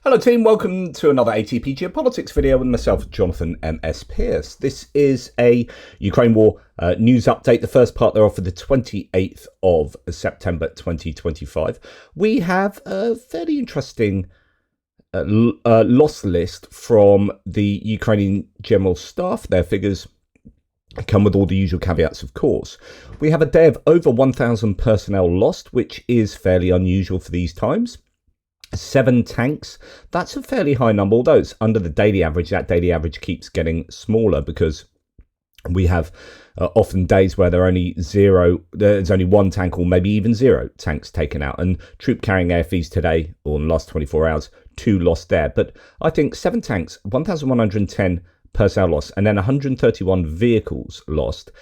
Hello team, welcome to another ATP Geopolitics video with myself, Jonathan M.S. Pearce. This is a Ukraine war news update, the first part thereof for the 28th of September 2025. We have a fairly interesting loss list from the Ukrainian General Staff. Their figures come with all the usual caveats, of course. We have a day of over 1,000 personnel lost, which is fairly unusual for these times. 7 tanks, that's a fairly high number, although it's under the daily average. That daily average keeps getting smaller because we have often days where there's only 1 tank or maybe even 0 tanks taken out, and troop carrying AFVs today, or in the last 24 hours, 2 lost there. But I think 7 tanks, 1,110 personnel lost, and then 131 vehicles lost.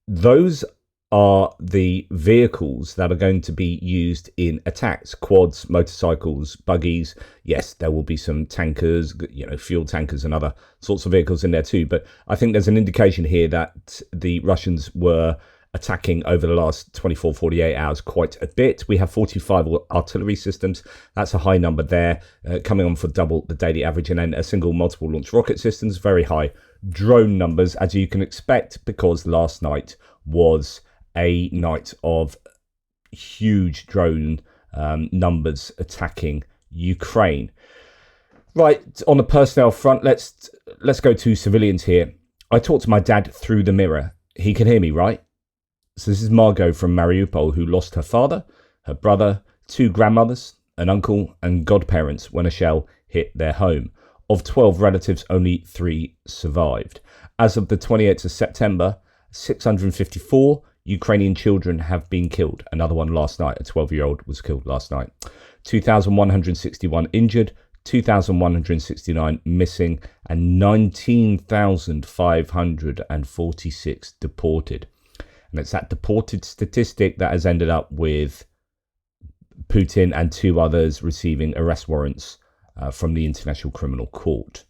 Those are the vehicles that are going to be used in attacks: quads, motorcycles, buggies. Yes, there will be some tankers, fuel tankers and other sorts of vehicles in there too. But I think there's an indication here that the Russians were attacking over the last 24, 48 hours quite a bit. We have 45 artillery systems. That's a high number there, coming on for double the daily average. And then a single multiple launch rocket systems, very high drone numbers, as you can expect, because last night was a night of huge drone numbers attacking Ukraine. Right, on the personnel front, let's go to civilians here. I talked to my dad through the mirror. He can hear me, right? So this is Margot from Mariupol, who lost her father, her brother, 2 grandmothers, an uncle and godparents when a shell hit their home. Of 12 relatives, only 3 survived. As of the 28th of September, 654 Ukrainian children have been killed. Another one last night. A 12-year-old was killed last night. 2,161 injured, 2,169 missing, and 19,546 deported. And it's that deported statistic that has ended up with Putin and 2 others receiving arrest warrants from the International Criminal Court.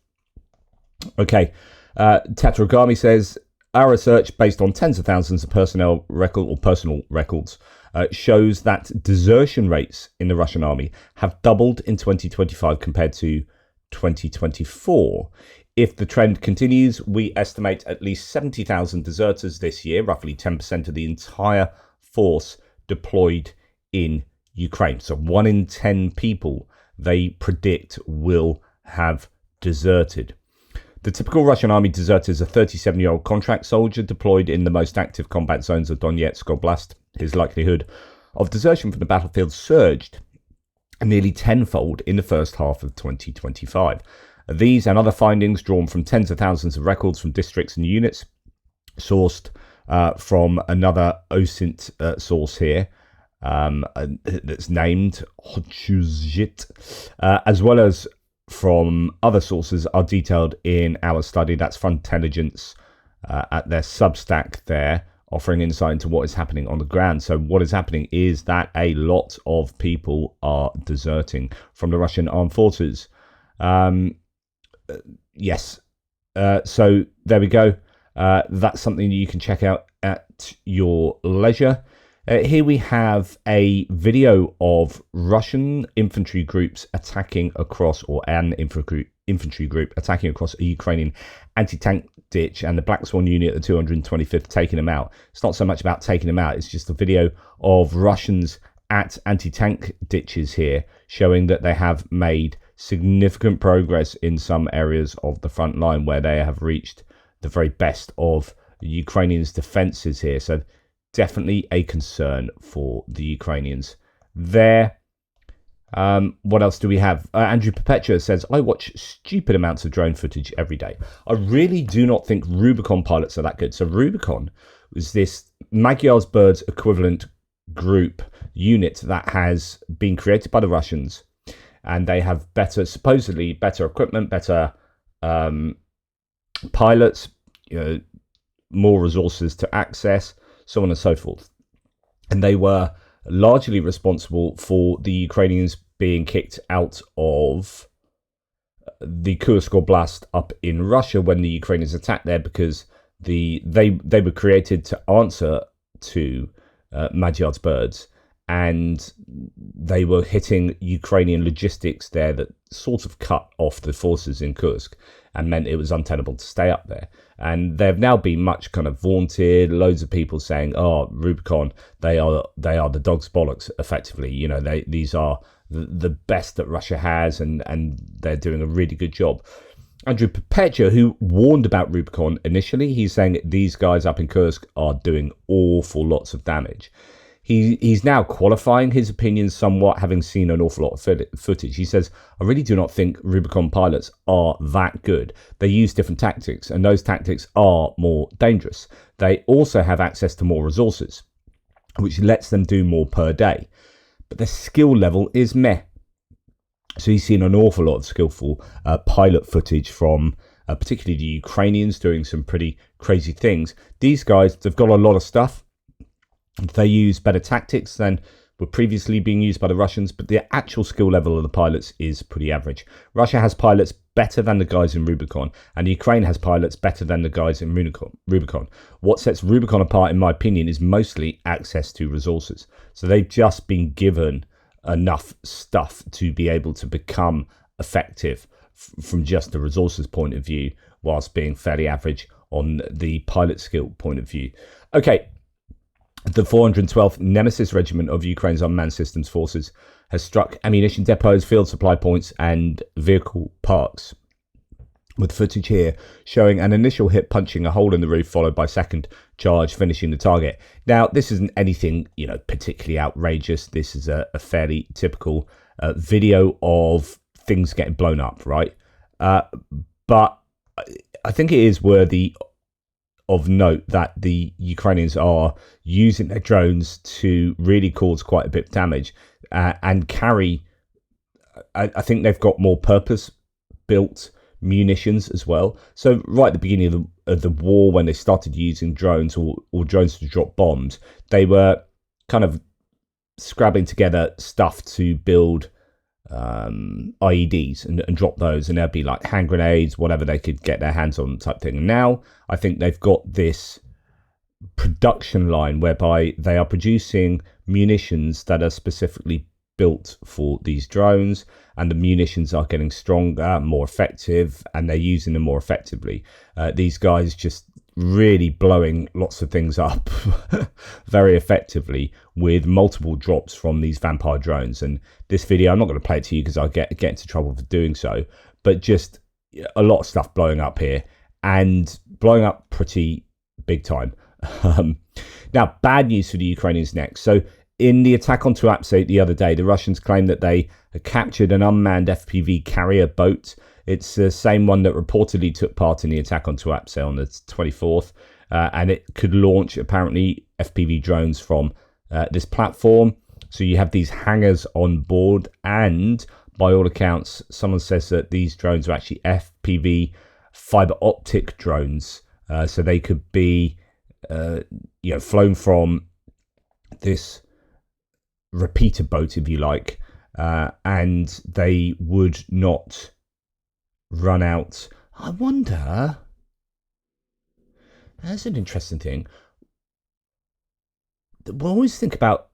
Okay, Tataragami says, our research, based on tens of thousands of personal records, shows that desertion rates in the Russian army have doubled in 2025 compared to 2024. If the trend continues, we estimate at least 70,000 deserters this year, roughly 10% of the entire force deployed in Ukraine. So 1 in 10 people they predict will have deserted. The typical Russian army deserter is a 37-year-old contract soldier deployed in the most active combat zones of Donetsk Oblast. His likelihood of desertion from the battlefield surged nearly tenfold in the first half of 2025. These and other findings, drawn from tens of thousands of records from districts and units, sourced from another OSINT source here, that's named Accusations, as well as from other sources, are detailed in our study. That's Intelligence at their Substack there, offering insight into what is happening on the ground. So what is happening is that a lot of people are deserting from the Russian armed forces. Yes. So there we go. That's something you can check out at your leisure. Here we have a video of Russian infantry groups attacking across, or an infantry group attacking across a Ukrainian anti-tank ditch, and the Black Swan unit, the 225th, taking them out. It's not so much about taking them out, it's just a video of Russians at anti-tank ditches here, showing that they have made significant progress in some areas of the front line where they have reached the very best of the Ukrainians' defences here. So definitely a concern for the Ukrainians there. What else do we have? Andrew Perpetua says, I watch stupid amounts of drone footage every day. I really do not think Rubicon pilots are that good. So Rubicon was this Magyar's Birds equivalent group unit that has been created by the Russians, and they have supposedly better equipment, better pilots, more resources to access, so on and so forth. And they were largely responsible for the Ukrainians being kicked out of the Kursk Oblast up in Russia when the Ukrainians attacked there, because they were created to answer to Magyar's Birds, and they were hitting Ukrainian logistics there that sort of cut off the forces in Kursk and meant it was untenable to stay up there. And they've now been much kind of vaunted, loads of people saying, oh, Rubicon, they are the dog's bollocks, effectively. You know, these are the best that Russia has, and they're doing a really good job. Andrew Perpetua, who warned about Rubicon initially, he's saying these guys up in Kursk are doing awful lots of damage. He's now qualifying his opinions somewhat, having seen an awful lot of footage. He says, I really do not think Rubicon pilots are that good. They use different tactics, and those tactics are more dangerous. They also have access to more resources, which lets them do more per day. But their skill level is meh. So he's seen an awful lot of skillful pilot footage from particularly the Ukrainians doing some pretty crazy things. These guys, they've got a lot of stuff. They use better tactics than were previously being used by the Russians, but the actual skill level of the pilots is pretty average. Russia has pilots better than the guys in Rubicon, and Ukraine has pilots better than the guys in Rubicon. What sets Rubicon apart, in my opinion, is mostly access to resources. So they've just been given enough stuff to be able to become effective from just the resources point of view, whilst being fairly average on the pilot skill point of view. Okay. The 412th Nemesis Regiment of Ukraine's unmanned systems forces has struck ammunition depots, field supply points, and vehicle parks. With footage here showing an initial hit punching a hole in the roof, followed by second charge finishing the target. Now, this isn't anything, particularly outrageous. This is a fairly typical video of things getting blown up, right? But I think it is worthy of note that the Ukrainians are using their drones to really cause quite a bit of damage and carry, I think they've got more purpose-built munitions as well. So right at the beginning of the war, when they started using drones or drones to drop bombs, they were kind of scrabbling together stuff to build IEDs and drop those, and there'd be like hand grenades, whatever they could get their hands on type thing. And now I think they've got this production line whereby they are producing munitions that are specifically built for these drones, and the munitions are getting stronger, more effective, and they're using them more effectively. These guys just really blowing lots of things up very effectively with multiple drops from these vampire drones. And this video, I'm not going to play it to you because I'll get into trouble for doing so, but just a lot of stuff blowing up here, and blowing up pretty big time. Now, bad news for the Ukrainians next. So in the attack on Tuapse the other day, the Russians claimed that they had captured an unmanned FPV carrier boat. It's the same one that reportedly took part in the attack on Tuapse on the 24th, and it could launch, apparently, FPV drones from this platform. So you have these hangars on board, and by all accounts, someone says that these drones are actually FPV fiber optic drones. So they could be flown from this repeater boat, if you like, and they would not run out. I wonder, that's an interesting thing. We'll always think about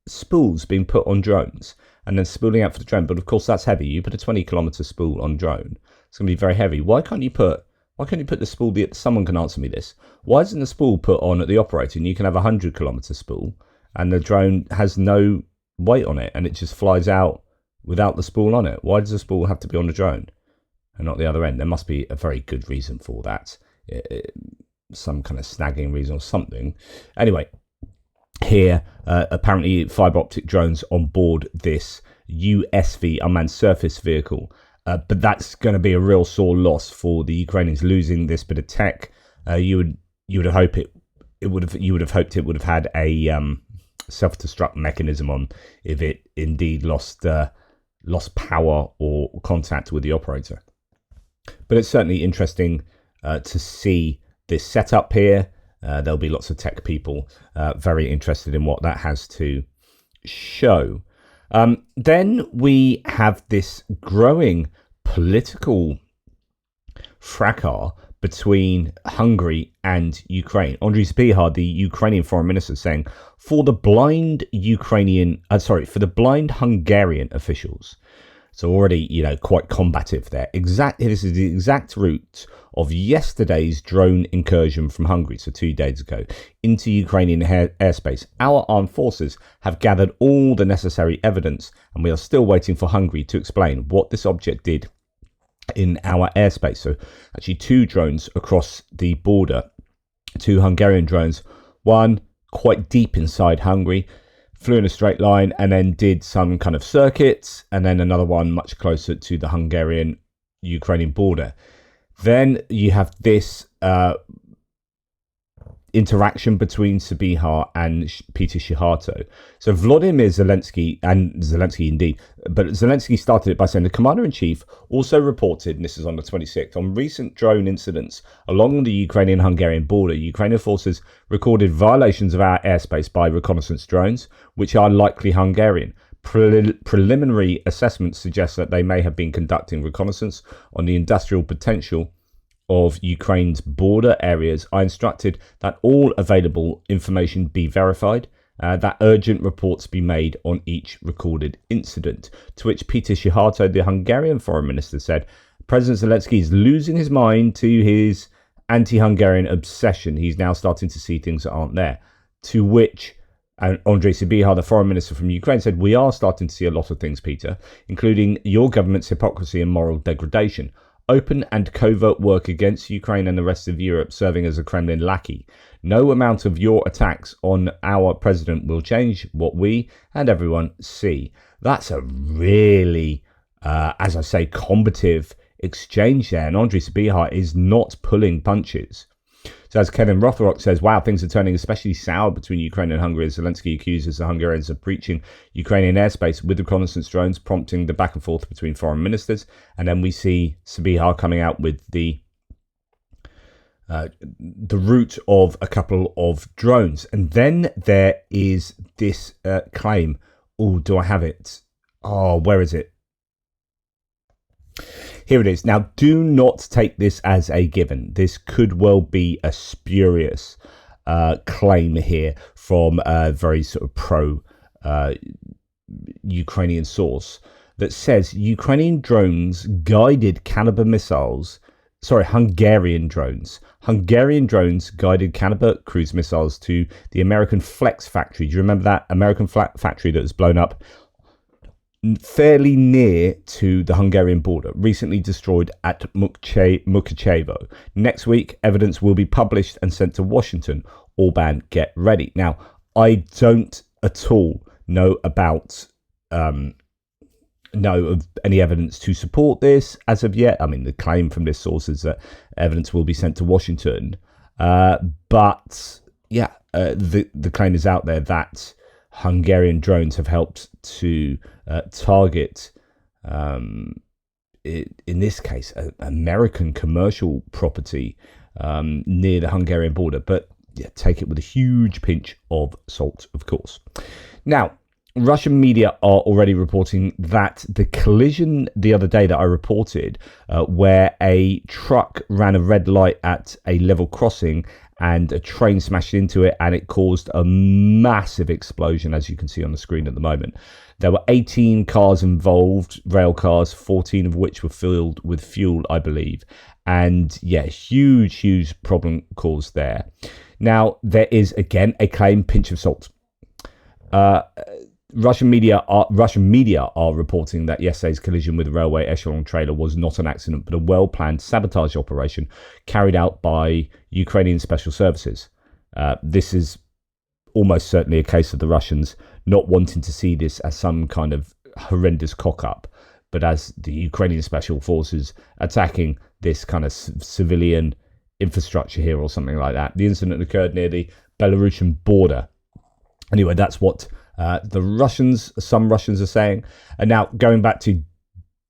spools being put on drones and then spooling out for the drone, but of course that's heavy. You put a 20-kilometer spool on drone, it's going to be very heavy. Why can't you put the spool? Someone can answer me this. Why isn't the spool put on at the operator, and you can have a 100-kilometer spool and the drone has no weight on it and it just flies out without the spool on it? Why does the spool have to be on the drone and not the other end? There must be a very good reason for that. Some kind of snagging reason or something. Anyway, here, apparently fiber optic drones on board this USV, unmanned surface vehicle. But that's going to be a real sore loss for the Ukrainians, losing this bit of tech. You would hope it would have had a self-destruct mechanism on if it indeed lost power or contact with the operator. But it's certainly interesting to see this setup here. There'll be lots of tech people very interested in what that has to show. Then we have this growing political fracas between Hungary and Ukraine. Andriy Sybiha, the Ukrainian foreign minister, saying, for the blind Hungarian officials. So already, quite combative there. This is the exact route of yesterday's drone incursion from Hungary, so 2 days ago, into Ukrainian airspace. Our armed forces have gathered all the necessary evidence, and we are still waiting for Hungary to explain what this object did in our airspace. So actually 2 drones across the border, 2 Hungarian drones, one quite deep inside Hungary, flew in a straight line and then did some kind of circuits, and then another one much closer to the Hungarian-Ukrainian border. Then you have this interaction between Sybiha and Peter Shiharto. So Vladimir Zelensky, and Zelensky indeed, but Zelensky started it by saying the commander-in-chief also reported, and this is on the 26th, on recent drone incidents along the Ukrainian-Hungarian border. Ukrainian forces recorded violations of our airspace by reconnaissance drones, which are likely Hungarian. Preliminary assessments suggest that they may have been conducting reconnaissance on the industrial potential of Ukraine's border areas. I instructed that all available information be verified, that urgent reports be made on each recorded incident. To which Peter Shiharto, the Hungarian foreign minister, said, President Zelensky is losing his mind to his anti-Hungarian obsession. He's now starting to see things that aren't there. To which Andriy Sybiha, the foreign minister from Ukraine, said, we are starting to see a lot of things, Peter, including your government's hypocrisy and moral degradation. Open and covert work against Ukraine and the rest of Europe, serving as a Kremlin lackey. No amount of your attacks on our president will change what we and everyone see. That's a really, as I say, combative exchange there. And Andriy Sybiha is not pulling punches. So as Kevin Rothrock says, wow, things are turning especially sour between Ukraine and Hungary as Zelensky accuses the Hungarians of breaching Ukrainian airspace with reconnaissance drones, prompting the back and forth between foreign ministers. And then we see Sybiha coming out with the route of a couple of drones. And then there is this claim. Oh, do I have it? Oh, where is it? Here it is. Now, do not take this as a given. This could well be a spurious claim here from a very sort of pro-Ukrainian source that says Ukrainian drones guided caliber missiles. Sorry, Hungarian drones. Hungarian drones guided caliber cruise missiles to the American Flex factory. Do you remember that American factory that was blown up fairly near to the Hungarian border, recently destroyed at Mukachevo? Next week, evidence will be published and sent to Washington. Orban, get ready. Now, I don't at all know about know of any evidence to support this as of yet. I mean, the claim from this source is that evidence will be sent to Washington. But yeah, the claim is out there that Hungarian drones have helped to target, in this case, American commercial property near the Hungarian border. But yeah, take it with a huge pinch of salt, of course. Now, Russian media are already reporting that the collision the other day that I reported, where a truck ran a red light at a level crossing and a train smashed into it, and it caused a massive explosion, as you can see on the screen at the moment. There were 18 cars involved, rail cars, 14 of which were filled with fuel, I believe. And yeah, huge problem caused there. Now, there is, again, a claim, pinch of salt. Russian media are reporting that yesterday's collision with a railway echelon trailer was not an accident, but a well-planned sabotage operation carried out by Ukrainian special services. This is almost certainly a case of the Russians not wanting to see this as some kind of horrendous cock-up, but as the Ukrainian special forces attacking this kind of civilian infrastructure here or something like that. The incident occurred near the Belarusian border. Anyway, that's what some Russians are saying. And now going back to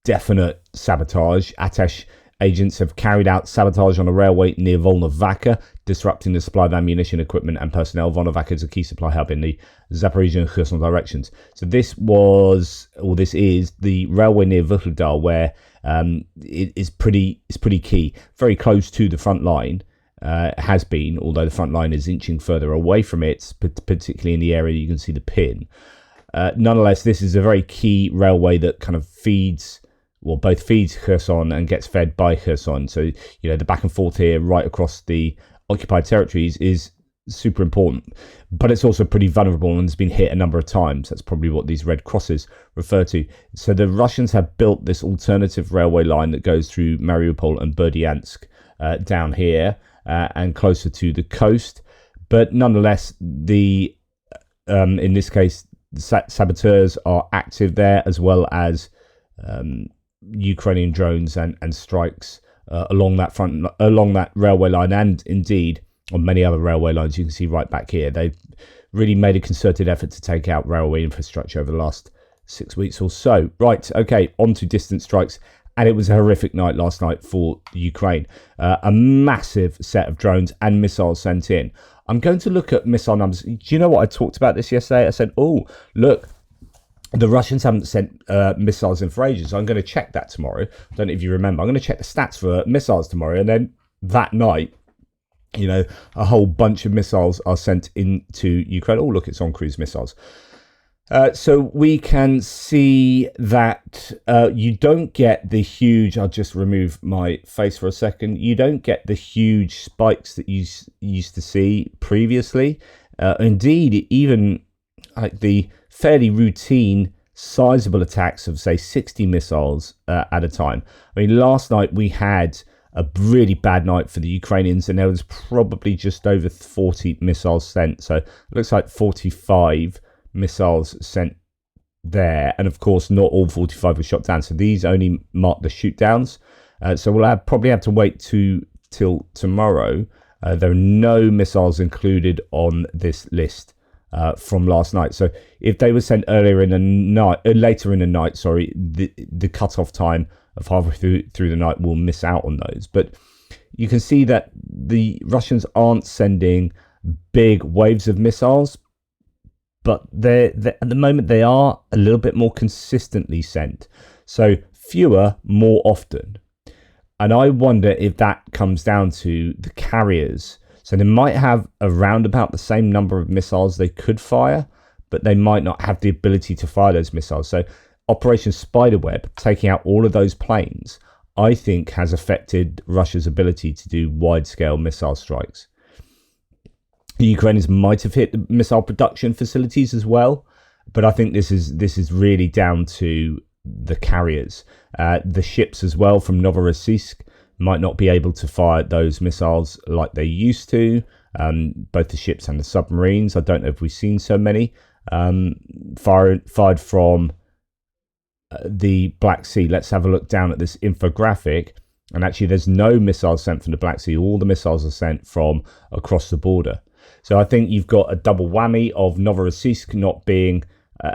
definite sabotage, Atesh agents have carried out sabotage on a railway near Volnovakha, disrupting the supply of ammunition, equipment and personnel. Volnovakha is a key supply hub in the Zaporizhia and Kherson directions. So this is the railway near Vuhledar, where it is pretty key, very close to the front line. Has been, although the front line is inching further away from it, particularly in the area you can see the pin. Nonetheless, this is a very key railway that kind of both feeds Kherson and gets fed by Kherson. So, the back and forth here right across the occupied territories is super important. But it's also pretty vulnerable and has been hit a number of times. That's probably what these red crosses refer to. So the Russians have built this alternative railway line that goes through Mariupol and Berdyansk down here and closer to the coast. But nonetheless, in this case, saboteurs are active there, as well as Ukrainian drones and strikes along that railway line, and indeed on many other railway lines. You can see right back here, they've really made a concerted effort to take out railway infrastructure over the last 6 weeks or so. Right, okay, on to distant strikes. And it was a horrific night last night for Ukraine. A massive set of drones and missiles sent in. I'm going to look at missile numbers. Do you know what? I talked about this yesterday. I said, oh, look, the Russians haven't sent missiles in for ages. So I'm going to check that tomorrow. I don't know if you remember. I'm going to check the stats for missiles tomorrow. And then that night, a whole bunch of missiles are sent into Ukraine. Oh, look, it's on cruise missiles. So we can see that you don't get the huge, I'll just remove my face for a second, you don't get the huge spikes that you used to see previously. Indeed, even like the fairly routine, sizable attacks of, say, 60 missiles at a time. I mean, last night we had a really bad night for the Ukrainians, and there was probably just over 40 missiles sent. So it looks like 45 missiles sent there, and of course not all 45 were shot down, so these only mark the shoot downs. So we'll probably have to wait till tomorrow. There are no missiles included on this list from last night. So if they were sent later in the night, the cutoff time of halfway through the night will miss out on those. But you can see that the Russians aren't sending big waves of missiles, but at the moment they are a little bit more consistently sent. So fewer, more often. And I wonder if that comes down to the carriers. So they might have around about the same number of missiles they could fire, but they might not have the ability to fire those missiles. So Operation Spiderweb, taking out all of those planes, I think has affected Russia's ability to do wide-scale missile strikes. The Ukrainians might have hit the missile production facilities as well, but I think this is really down to the carriers. The ships as well from Novorossiysk might not be able to fire those missiles like they used to. Both the ships and the submarines. I don't know if we've seen so many fired from the Black Sea. Let's have a look down at this infographic. And actually, there's no missiles sent from the Black Sea. All the missiles are sent from across the border. So I think you've got a double whammy of Novorossiysk not being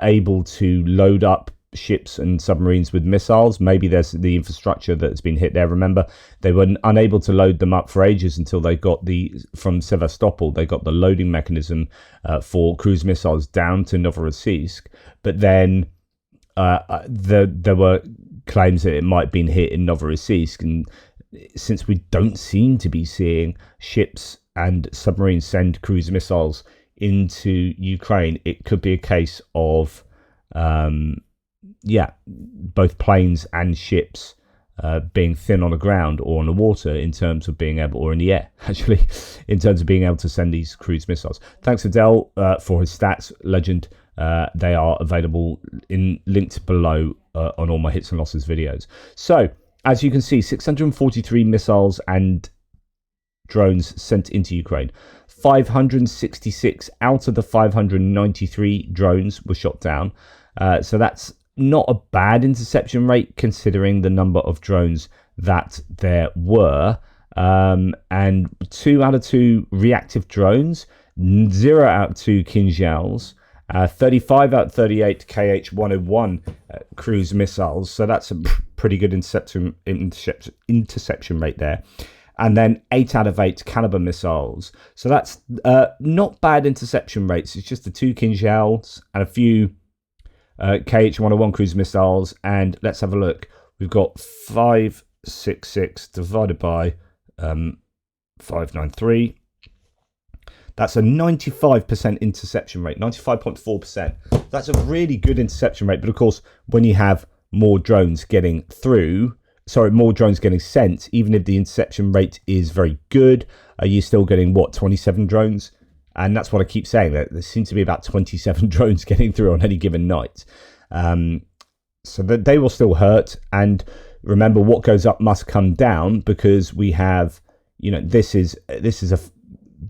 able to load up ships and submarines with missiles. Maybe there's the infrastructure that's been hit there. Remember, they were unable to load them up for ages until they got from Sevastopol, they got the loading mechanism for cruise missiles down to Novorossiysk. But then there were claims that it might have been hit in Novorossiysk. And since we don't seem to be seeing ships and submarines send cruise missiles into Ukraine, it could be a case of both planes and ships being thin on the ground or on the water in terms of being able, or in the air actually, in terms of being able to send these cruise missiles. Thanks to Dell for his stats, legend. They are available linked below on all my hits and losses videos. So as you can see, 643 missiles and drones sent into Ukraine. 566 out of the 593 drones were shot down. So that's not a bad interception rate considering the number of drones that there were. And 2 out of 2 reactive drones, 0 out of 2 Kinzhals, 35 out of 38 KH-101 cruise missiles. So that's a pretty good interception rate there. And then 8 out of 8 caliber missiles. So that's not bad interception rates. It's just the 2 Kinzhals and a few KH-101 cruise missiles. And let's have a look. We've got 566 divided by 593. That's a 95% interception rate, 95.4%. That's a really good interception rate. But of course, when you have more drones getting sent, even if the interception rate is very good, you're still getting, 27 drones? And that's what I keep saying, that there seems to be about 27 drones getting through on any given night. So that they will still hurt. And remember, what goes up must come down, because we have, this is a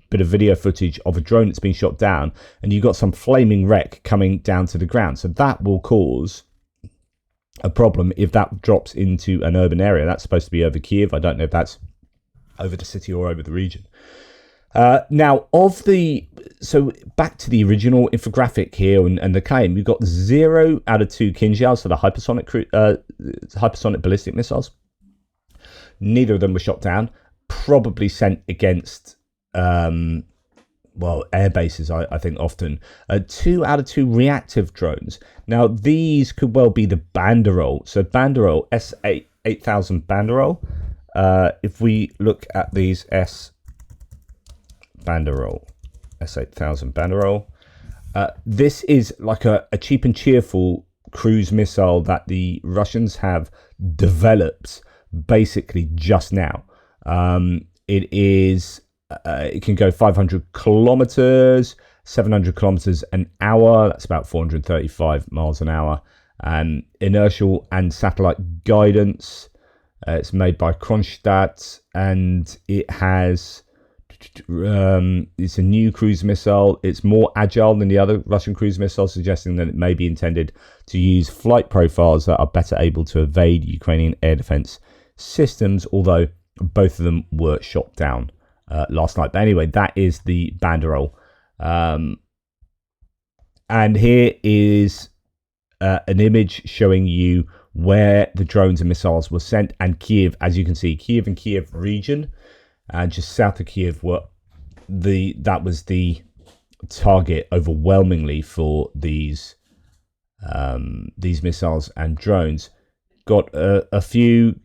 bit of video footage of a drone that's been shot down, and you've got some flaming wreck coming down to the ground. So that will cause a problem if that drops into an urban area. That's supposed to be over Kiev. I don't know if that's over the city or over the region. Now, so back to the original infographic here and the claim, we've got 0 out of 2 Kinzhals, so the hypersonic ballistic missiles. Neither of them were shot down, probably sent against air bases, I think often. 2 out of 2 reactive drones. Now, these could well be the Banderol. So Banderol, S8000 Banderol. If we look at these S8000 Banderol, this is like a cheap and cheerful cruise missile that the Russians have developed basically just now. It can go 500 kilometers, 700 kilometers an hour. That's about 435 miles an hour. Inertial and satellite guidance. It's made by Kronstadt, and it has. It's a new cruise missile. It's more agile than the other Russian cruise missiles, suggesting that it may be intended to use flight profiles that are better able to evade Ukrainian air defense systems, although both of them were shot down last night. But anyway, that is the Banderol. And here is an image showing you where the drones and missiles were sent, and Kiev, as you can see, Kiev and Kiev region, just south of Kiev, that was the target overwhelmingly for these missiles and drones. Got a few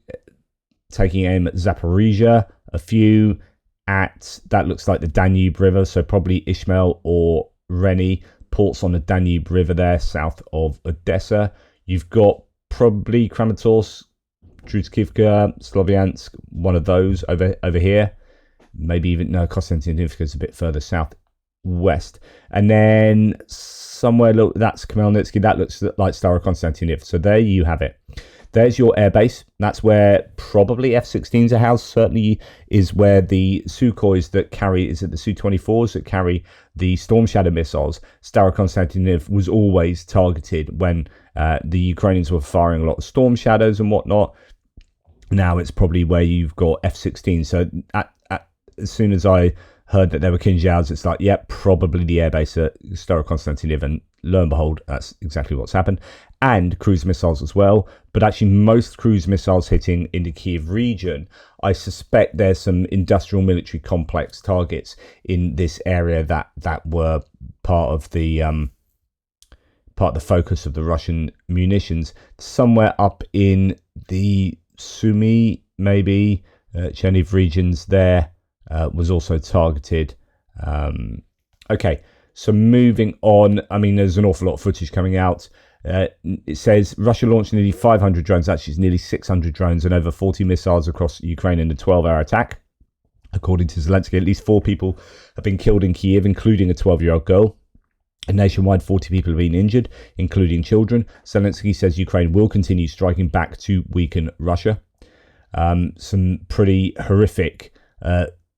taking aim at Zaporizhia, a few at, that looks like the Danube River, so probably Ishmael or Reni, ports on the Danube River there, south of Odessa. You've got probably Kramatorsk, Druzhkivka, Sloviansk, one of those over here. Maybe even, no, Konstantinivka is a bit further southwest. And then somewhere, look, that's Khmelnytsky, that looks like Starokonstantinov. So there you have it. There's your airbase. That's where probably F-16s are housed. Certainly is where the Sukhois that carry, is it the Su-24s that carry the Storm Shadow missiles? Starokonstantinov was always targeted when the Ukrainians were firing a lot of Storm Shadows and whatnot. Now it's probably where you've got F-16. So as soon as I heard that there were Kinzhals, it's like, yep, probably the airbase at Starokonstantinov, and lo and behold, that's exactly what's happened. And cruise missiles as well, but actually most cruise missiles hitting in the Kiev region. I suspect there's some industrial military complex targets in this area that were part of the focus of the Russian munitions. Somewhere up in the Sumy, maybe Cherniv regions there was also targeted. Okay, so moving on. I mean, there's an awful lot of footage coming out. It says Russia launched nearly 500 drones. Actually, it's nearly 600 drones and over 40 missiles across Ukraine in a 12-hour attack. According to Zelensky, at least 4 people have been killed in Kiev, including a 12-year-old girl. And nationwide, 40 people have been injured, including children. Zelensky says Ukraine will continue striking back to weaken Russia. Some pretty horrific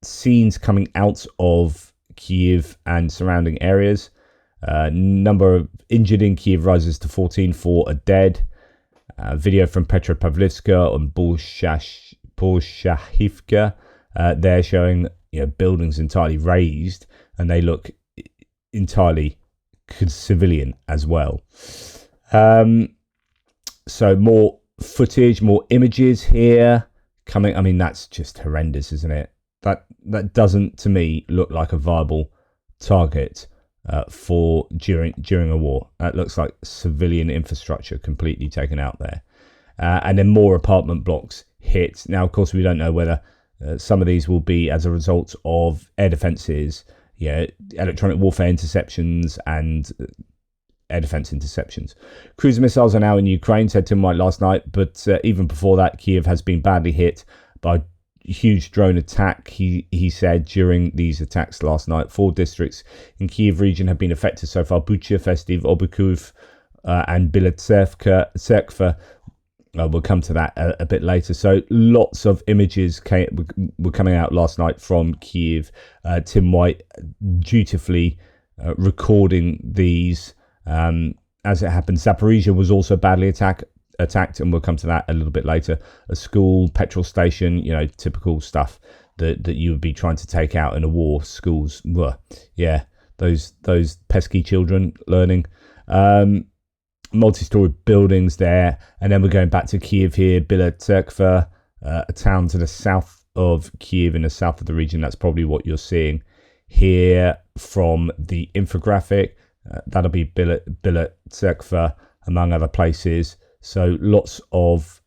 scenes coming out of Kiev and surrounding areas. Number of injured in Kiev rises to 14, 4 are dead. Video from Petropavlivska and Bolshahivka. They're showing buildings entirely razed, and they look entirely civilian as well. So more footage, more images here coming. I mean, that's just horrendous, isn't it? That doesn't, to me, look like a viable target for during a war. That looks like civilian infrastructure completely taken out there. And then more apartment blocks hit. Now, of course, we don't know whether some of these will be as a result of air defences, electronic warfare interceptions and air defence interceptions. Cruise missiles are now in Ukraine, said Tim White last night, but even before that, Kiev has been badly hit by a huge drone attack. He said during these attacks last night, 4 districts in Kiev region have been affected so far: Bucha, Festiv, Obukhov, and Biletserkva. We'll come to that a bit later. So lots of images were coming out last night from Kiev. Tim White dutifully recording these as it happened. Zaporizhia was also badly attacked, and we'll come to that a little bit later. A school, petrol station, typical stuff that you would be trying to take out in a war. Schools, those pesky children learning. Multi-story buildings there, and then we're going back to Kiev here. Biletserkva, a town to the south of Kiev, in the south of the region. That's probably what you're seeing here from the infographic. That'll be Biletserkva, among other places. So lots of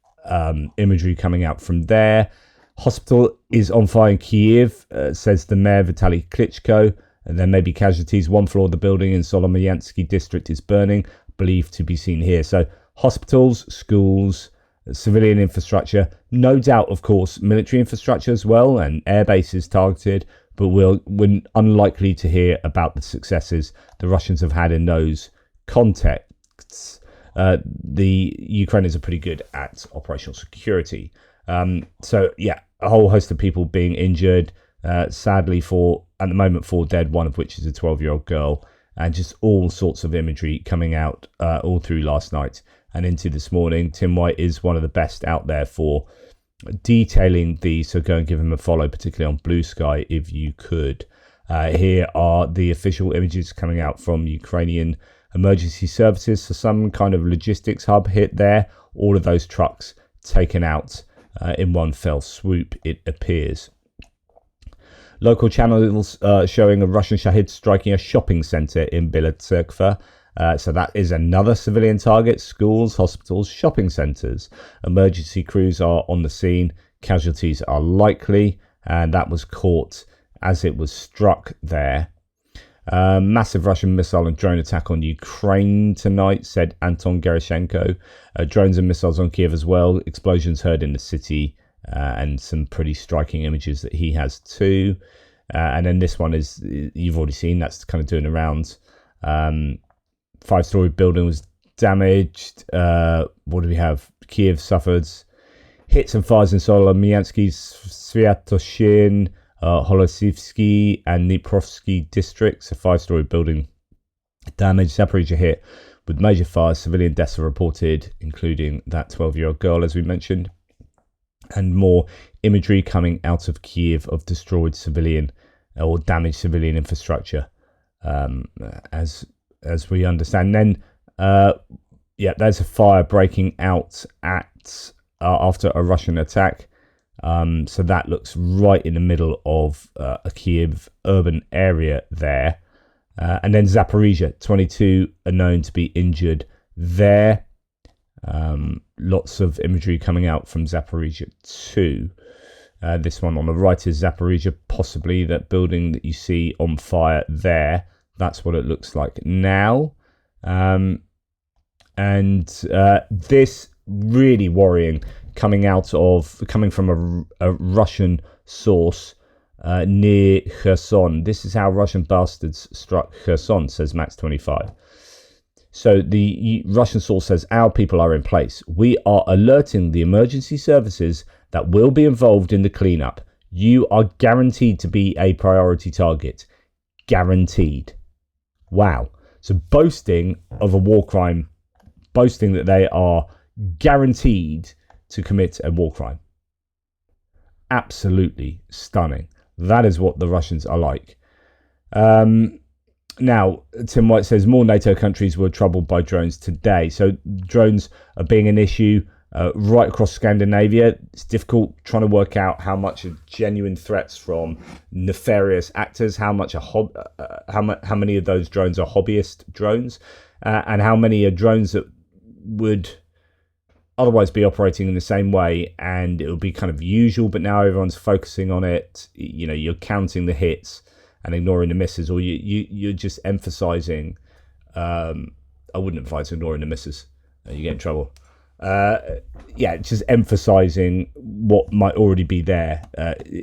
imagery coming out from there. Hospital is on fire in Kiev, says the mayor Vitaly Klitschko, and there may be casualties. 1 floor of the building in Solomyansky district is burning, believed to be seen here. So hospitals, schools, civilian infrastructure, no doubt, of course, military infrastructure as well, and air bases targeted, but we're unlikely to hear about the successes the Russians have had in those contexts. The Ukrainians are pretty good at operational security. So a whole host of people being injured, sadly, at the moment 4 dead, one of which is a 12-year-old girl. And just all sorts of imagery coming out all through last night and into this morning. Tim White is one of the best out there for detailing these, so go and give him a follow, particularly on Blue Sky if you could. Here are the official images coming out from Ukrainian emergency services. So some kind of logistics hub hit there. All of those trucks taken out in one fell swoop, it appears. Local channels showing a Russian Shahid striking a shopping centre in Biletserkva. So that is another civilian target. Schools, hospitals, shopping centres. Emergency crews are on the scene. Casualties are likely. And that was caught as it was struck there. Massive Russian missile and drone attack on Ukraine tonight, said Anton Gerashenko. Drones and missiles on Kiev as well. Explosions heard in the city. And some pretty striking images that he has too. And then this one is, you've already seen, that's kind of doing the rounds. 5-story building was damaged. What do we have? Kiev suffered hits and fires in Solomyansky, Sviatoshin, Holosivsky and Dniprovsky districts. A 5-story building damaged. Zaporizhia hit with major fires. Civilian deaths are reported, including that 12-year-old girl, as we mentioned. And more imagery coming out of Kiev of destroyed civilian or damaged civilian infrastructure, as we understand. Then, there's a fire breaking out at after a Russian attack. So that looks right in the middle of a Kiev urban area there. And then Zaporizhia, 22 are known to be injured there. Lots of imagery coming out from Zaporizhia too. This one on the right is Zaporizhia, possibly that building that you see on fire there. That's what it looks like now. This really worrying coming from a Russian source near Kherson. This is how Russian bastards struck Kherson, says Max25. So the Russian source says, our people are in place. We are alerting the emergency services that will be involved in the cleanup. You are guaranteed to be a priority target. Guaranteed. Wow. So boasting of a war crime, boasting that they are guaranteed to commit a war crime. Absolutely stunning. That is what the Russians are like. Now, Tim White says more NATO countries were troubled by drones today. So drones are being an issue right across Scandinavia. It's difficult trying to work out how much are genuine threats from nefarious actors, how many of those drones are hobbyist drones, and how many are drones that would otherwise be operating in the same way, and it would be kind of usual, but now everyone's focusing on it. You're counting the hits and ignoring the misses, or you're just emphasizing. I wouldn't advise ignoring the misses. You get in trouble. Just emphasizing what might already be there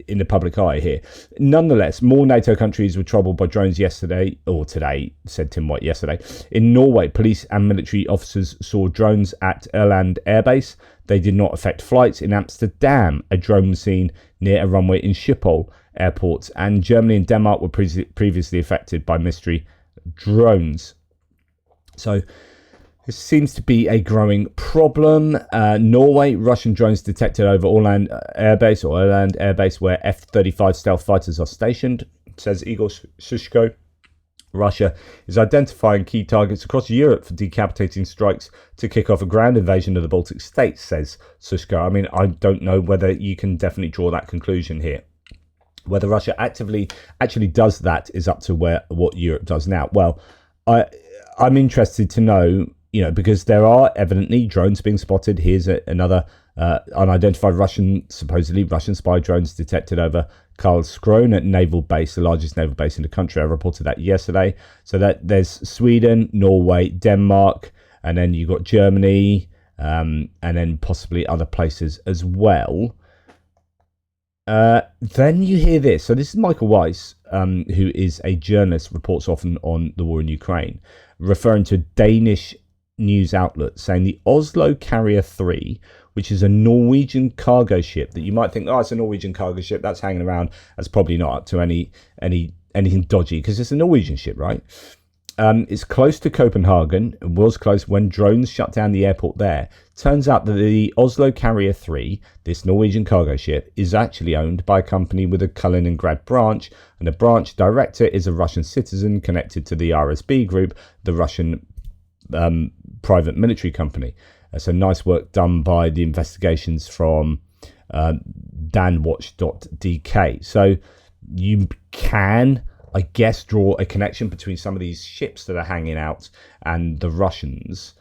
in the public eye here. Nonetheless, more NATO countries were troubled by drones yesterday, or today, said Tim White yesterday. In Norway, police and military officers saw drones at Ørland Air Base. They did not affect flights. In Amsterdam, a drone was seen near a runway in Schiphol airports, and Germany and Denmark were previously affected by mystery drones. So this seems to be a growing problem. Norway, Russian drones detected over Ørland Air Base, where F-35 stealth fighters are stationed, says Igor Shishko. Russia is identifying key targets across Europe for decapitating strikes to kick off a ground invasion of the Baltic states, says Shishko. I mean, I don't know whether you can definitely draw that conclusion here. Whether Russia actually does that is up to what Europe does now. Well, I'm interested to know, because there are evidently drones being spotted. Here's another unidentified supposedly Russian spy drones detected over Karlskrona naval base, the largest naval base in the country. I reported that yesterday. So that there's Sweden, Norway, Denmark, and then you've got Germany, and then possibly other places as well. Then you hear this. So this is Michael Weiss, who is a journalist, reports often on the war in Ukraine, referring to Danish news outlet saying the Oslo Carrier 3, which is a Norwegian cargo ship that you might think, it's a Norwegian cargo ship that's hanging around. That's probably not up to anything dodgy, because it's a Norwegian ship, right? It's close to Copenhagen. It was close when drones shut down the airport there. Turns out that the Oslo Carrier 3, this Norwegian cargo ship, is actually owned by a company with a Kaliningrad branch, and the branch director is a Russian citizen connected to the RSB group, the Russian private military company. So nice work done by the investigations from danwatch.dk. So you can, I guess, draw a connection between some of these ships that are hanging out and the Russians.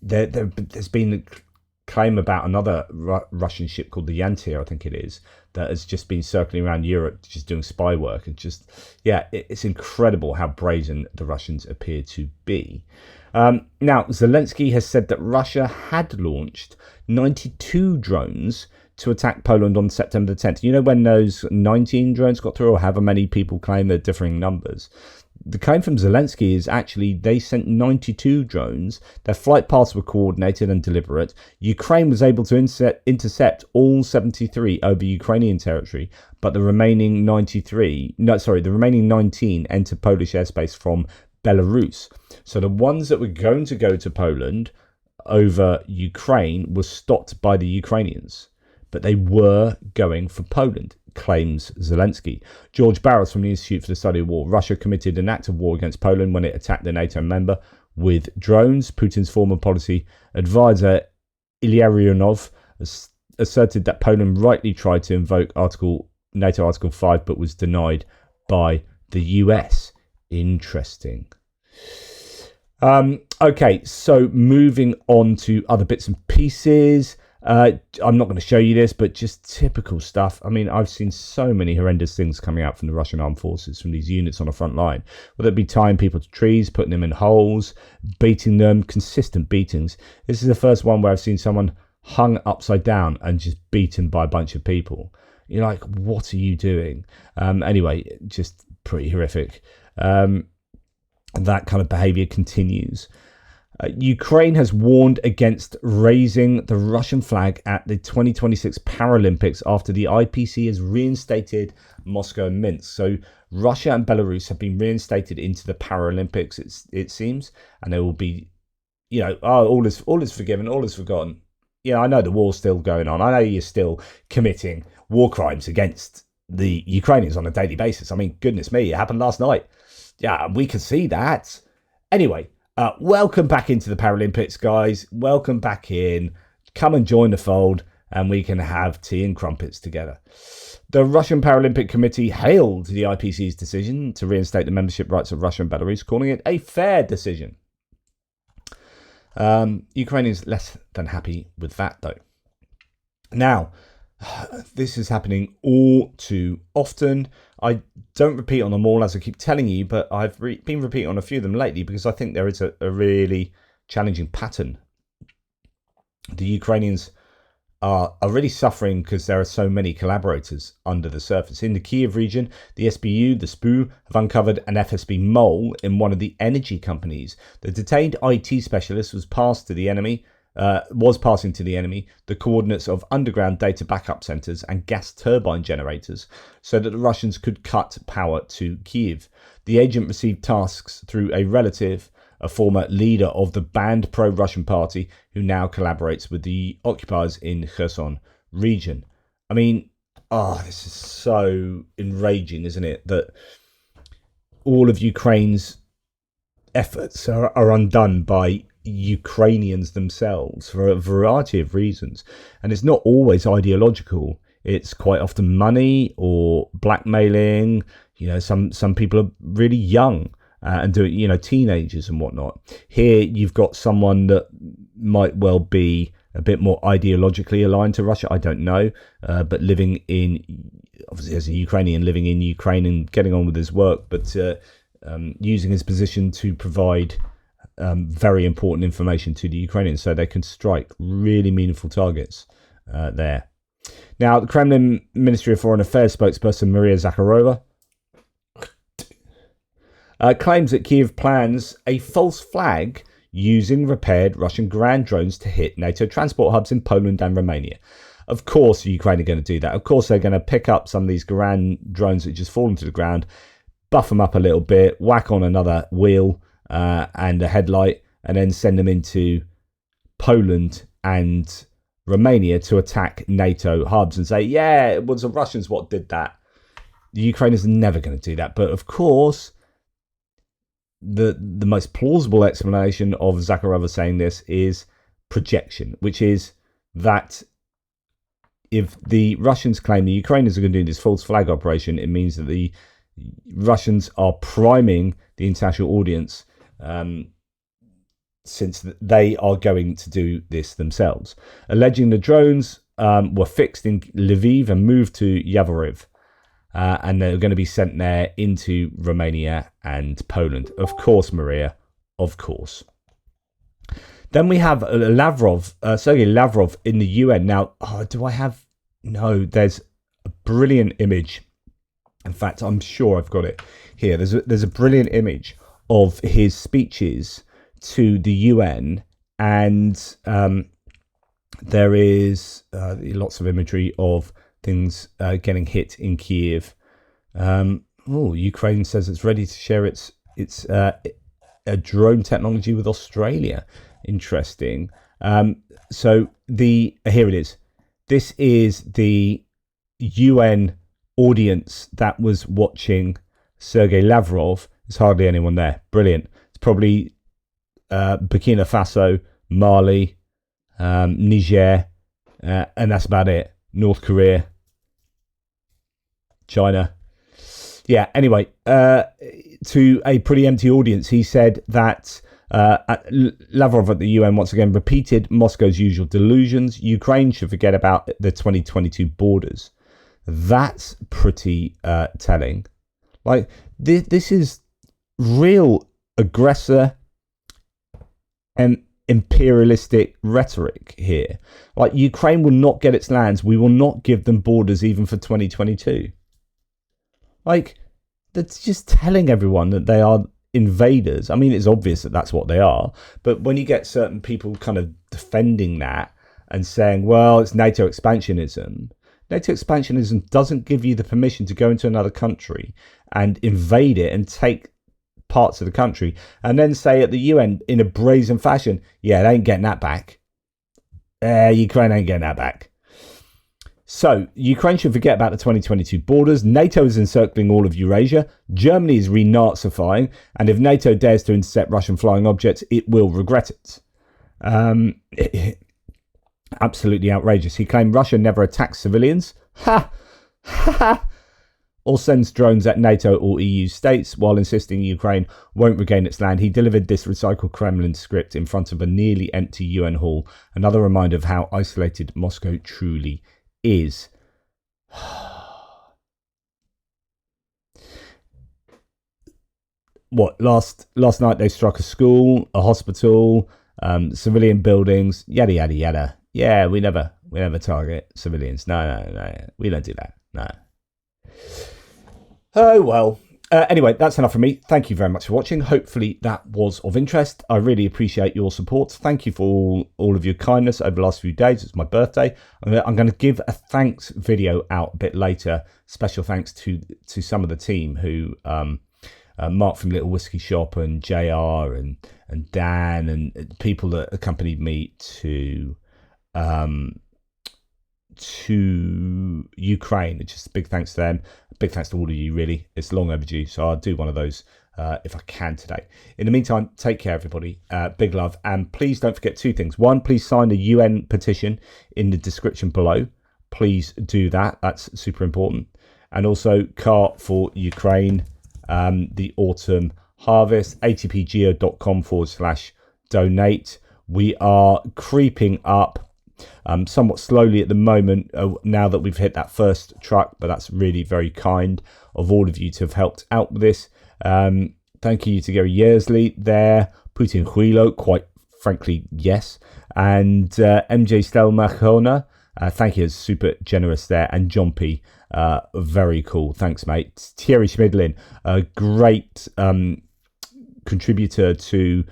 There's been a claim about another Russian ship called the Yantir, I think it is, that has just been circling around Europe, just doing spy work. And it's incredible how brazen the Russians appear to be. Now, Zelensky has said that Russia had launched 92 drones to attack Poland on September the 10th. You know when those 19 drones got through, or however many people claim they're differing numbers? The claim from Zelensky is actually they sent 92 drones. Their flight paths were coordinated and deliberate. Ukraine was able to intercept all 73 over Ukrainian territory, but the remaining 19 entered Polish airspace from Belarus. So the ones that were going to go to Poland over Ukraine were stopped by the Ukrainians, but they were going for Poland, claims Zelensky. George Barros from the Institute for the Study of War. Russia committed an act of war against Poland when it attacked the NATO member with drones. Putin's former policy advisor Ilya asserted that Poland rightly tried to invoke NATO Article 5, but was denied by the US. Interesting. Okay, so moving on to other bits and pieces. I'm not going to show you this, but just typical stuff. I mean, I've seen so many horrendous things coming out from the Russian armed forces, from these units on the front line, whether it be tying people to trees, putting them in holes, beating them, consistent beatings. This is the first one where I've seen someone hung upside down and just beaten by a bunch of people. You're like, what are you doing? Anyway, just pretty horrific. That kind of behavior continues. Ukraine has warned against raising the Russian flag at the 2026 Paralympics after the IPC has reinstated Moscow and Minsk. So Russia and Belarus have been reinstated into the Paralympics, it seems, and there will be, all is forgiven, all is forgotten. Yeah, I know the war's still going on. I know you're still committing war crimes against the Ukrainians on a daily basis. I mean, goodness me, it happened last night. Yeah, we can see that. Anyway, Welcome back into the Paralympics, guys. Welcome back in. Come and join the fold, and we can have tea and crumpets together. The Russian Paralympic Committee hailed the IPC's decision to reinstate the membership rights of Russia and Belarus, calling it a fair decision. Ukraine is less than happy with that, though. Now, this is happening all too often. I don't repeat on them all, as I keep telling you, but I've been repeating on a few of them lately because I think there is a really challenging pattern. The Ukrainians are really suffering because there are so many collaborators under the surface. In the Kiev region, the SBU, the SPU, have uncovered an FSB mole in one of the energy companies. The detained IT specialist was passing to the enemy the coordinates of underground data backup centers and gas turbine generators so that the Russians could cut power to Kiev. The agent received tasks through a relative, a former leader of the banned pro-Russian party who now collaborates with the occupiers in Kherson region. I mean, this is so enraging, isn't it? That all of Ukraine's efforts are undone by Ukrainians themselves for a variety of reasons, and it's not always ideological. It's quite often money or blackmailing. Some people are really young and doing, teenagers and whatnot. Here you've got someone that might well be a bit more ideologically aligned to Russia, I don't know, but obviously as a Ukrainian living in Ukraine and getting on with his work, but using his position to provide very important information to the Ukrainians so they can strike really meaningful targets there. Now, the Kremlin Ministry of Foreign Affairs spokesperson Maria Zakharova claims that Kiev plans a false flag using repaired Russian ground drones to hit NATO transport hubs in Poland and Romania. Of course, Ukraine are going to do that. Of course, they're going to pick up some of these ground drones that just fall into the ground, buff them up a little bit, whack on another wheel and a headlight, and then send them into Poland and Romania to attack NATO hubs and say, yeah, it was the Russians what did that. The Ukrainians are never going to do that. But of course, the most plausible explanation of Zakharova saying this is projection, which is that if the Russians claim the Ukrainians are going to do this false flag operation, it means that the Russians are priming the international audience since they are going to do this themselves, alleging the drones were fixed in Lviv and moved to Yavoriv, and they're going to be sent there into Romania and Poland. Of course, Maria, of course. Then we have Sergei Lavrov in the UN. Now, there's a brilliant image. In fact, I'm sure I've got it here. There's a brilliant image of his speeches to the UN, and there is lots of imagery of things getting hit in Kiev. Ukraine says it's ready to share its drone technology with Australia. Interesting. Here it is. This is the UN audience that was watching Sergei Lavrov. There's hardly anyone there. Brilliant. It's probably Burkina Faso, Mali, Niger, and that's about it. North Korea, China. Yeah, anyway, to a pretty empty audience, he said that Lavrov at the UN once again repeated Moscow's usual delusions. Ukraine should forget about the 2022 borders. That's pretty telling. Like, this is real aggressor and imperialistic rhetoric here. Like, Ukraine will not get its lands. We will not give them borders even for 2022. Like, that's just telling everyone that they are invaders. I mean, it's obvious that that's what they are. But when you get certain people kind of defending that and saying, well, it's NATO expansionism. NATO expansionism doesn't give you the permission to go into another country and invade it and take parts of the country and then say at the UN in a brazen fashion, yeah, they ain't getting that back. Ukraine ain't getting that back. So, Ukraine should forget about the 2022 borders. NATO is encircling all of Eurasia. Germany is re-Nazifying. And if NATO dares to intercept Russian flying objects, it will regret it. Absolutely outrageous. He claimed Russia never attacks civilians. Ha! Ha! Or sends drones at NATO or EU states while insisting Ukraine won't regain its land. He delivered this recycled Kremlin script in front of a nearly empty UN hall. Another reminder of how isolated Moscow truly is. What, last night they struck a school, a hospital, civilian buildings, yada yada yada. Yeah, we never target civilians. No, we don't do that. No. Oh well. Anyway, that's enough from me. Thank you very much for watching. Hopefully that was of interest. I really appreciate your support. Thank you for all of your kindness over the last few days. It's my birthday. I'm going to give a thanks video out a bit later. Special thanks to some of the team who, Mark from Little Whiskey Shop and JR and Dan and people that accompanied me to Ukraine. Just a big thanks to them. Big thanks to all of you, really. It's long overdue, so I'll do one of those if I can today. In the meantime, take care, everybody. Big love. And please don't forget two things. One, please sign the UN petition in the description below. Please do that. That's super important. And also, Cart for Ukraine, the autumn harvest, atpgeo.com/donate. We are creeping up somewhat slowly at the moment now that we've hit that first truck, but that's really very kind of all of you to have helped out with this. Thank you to Gary Yearsley there, Putin Huilo, quite frankly, yes, and MJ Stelmachona, thank you, it's super generous there, and John P, very cool, thanks mate. Thierry Schmidlin, a great contributor to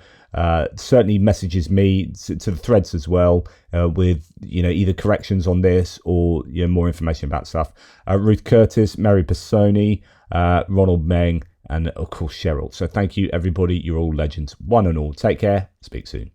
certainly messages me to the threads as well with either corrections on this or more information about stuff. Ruth Curtis, Mary Pisoni, Ronald Meng, and of course Cheryl. So thank you everybody, you're all legends, one and all. Take care, speak soon.